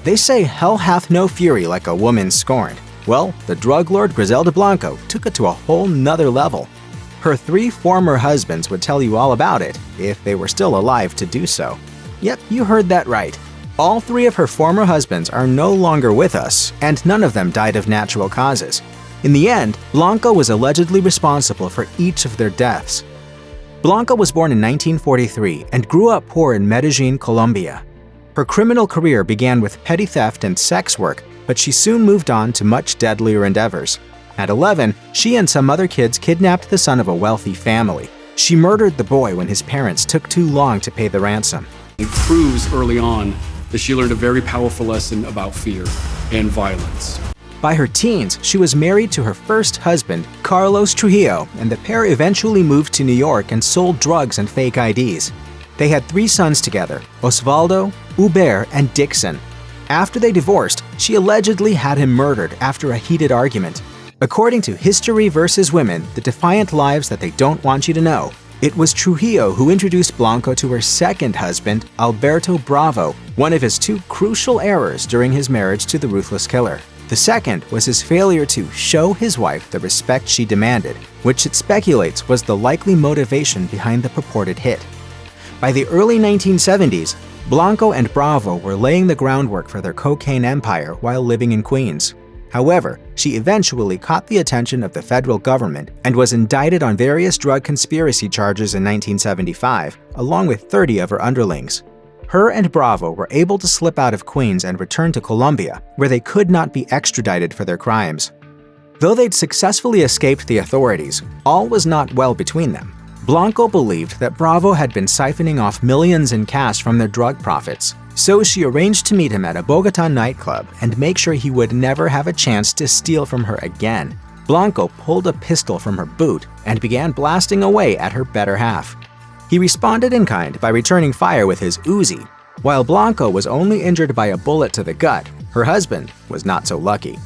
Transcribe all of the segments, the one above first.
They say hell hath no fury like a woman scorned. Well, the drug lord Griselda Blanco took it to a whole nother level. Her 3 former husbands would tell you all about it if they were still alive to do so. Yep, you heard that right. All 3 of her former husbands are no longer with us, and none of them died of natural causes. In the end, Blanco was allegedly responsible for each of their deaths. Blanco was born in 1943 and grew up poor in Medellin, Colombia. Her criminal career began with petty theft and sex work, but she soon moved on to much deadlier endeavors. At 11, she and some other kids kidnapped the son of a wealthy family. She murdered the boy when his parents took too long to pay the ransom. It proves early on that she learned a very powerful lesson about fear and violence. By her teens, she was married to her first husband, Carlos Trujillo, and the pair eventually moved to New York and sold drugs and fake IDs. They had 3 sons together, Osvaldo, Hubert, and Dixon. After they divorced, she allegedly had him murdered after a heated argument. According to History vs. Women, the defiant lives that they don't want you to know, it was Trujillo who introduced Blanco to her second husband, Alberto Bravo, one of his 2 crucial errors during his marriage to the ruthless killer. The second was his failure to show his wife the respect she demanded, which it speculates was the likely motivation behind the purported hit. By the early 1970s, Blanco and Bravo were laying the groundwork for their cocaine empire while living in Queens. However, she eventually caught the attention of the federal government and was indicted on various drug conspiracy charges in 1975, along with 30 of her underlings. Her and Bravo were able to slip out of Queens and return to Colombia, where they could not be extradited for their crimes. Though they'd successfully escaped the authorities, all was not well between them. Blanco believed that Bravo had been siphoning off millions in cash from their drug profits, so she arranged to meet him at a Bogota nightclub and make sure he would never have a chance to steal from her again. Blanco pulled a pistol from her boot and began blasting away at her better half. He responded in kind by returning fire with his Uzi. While Blanco was only injured by a bullet to the gut, her husband was not so lucky.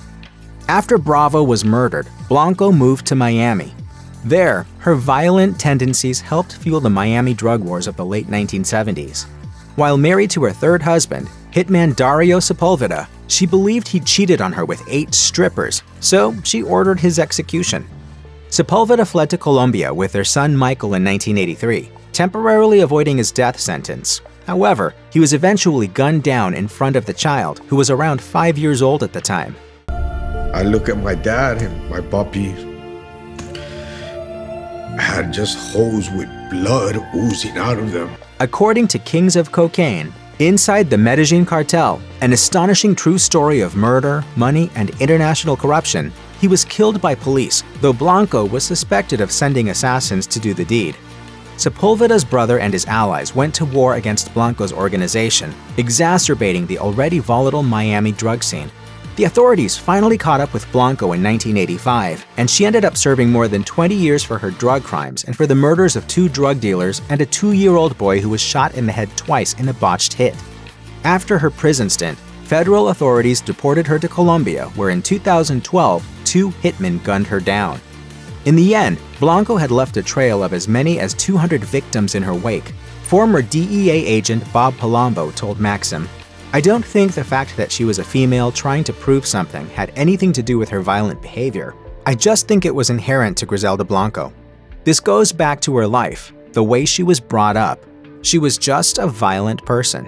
After Bravo was murdered, Blanco moved to Miami. There, her violent tendencies helped fuel the Miami drug wars of the late 1970s. While married to her third husband, hitman Dario Sepulveda, she believed he cheated on her with 8 strippers, so she ordered his execution. Sepulveda fled to Colombia with their son Michael in 1983, temporarily avoiding his death sentence. However, he was eventually gunned down in front of the child, who was around 5 years old at the time. I look at my dad and my puppy had just holes with blood oozing out of them. According to Kings of Cocaine, inside the Medellin cartel, an astonishing true story of murder, money, and international corruption, he was killed by police, though Blanco was suspected of sending assassins to do the deed. Sepulveda's brother and his allies went to war against Blanco's organization, exacerbating the already volatile Miami drug scene. The authorities finally caught up with Blanco in 1985, and she ended up serving more than 20 years for her drug crimes and for the murders of 2 drug dealers and a 2-year-old boy who was shot in the head twice in a botched hit. After her prison stint, federal authorities deported her to Colombia, where in 2012, 2 hitmen gunned her down. In the end, Blanco had left a trail of as many as 200 victims in her wake. Former DEA agent Bob Palombo told Maxim, "I don't think the fact that she was a female trying to prove something had anything to do with her violent behavior. I just think it was inherent to Griselda Blanco. This goes back to her life, the way she was brought up. She was just a violent person."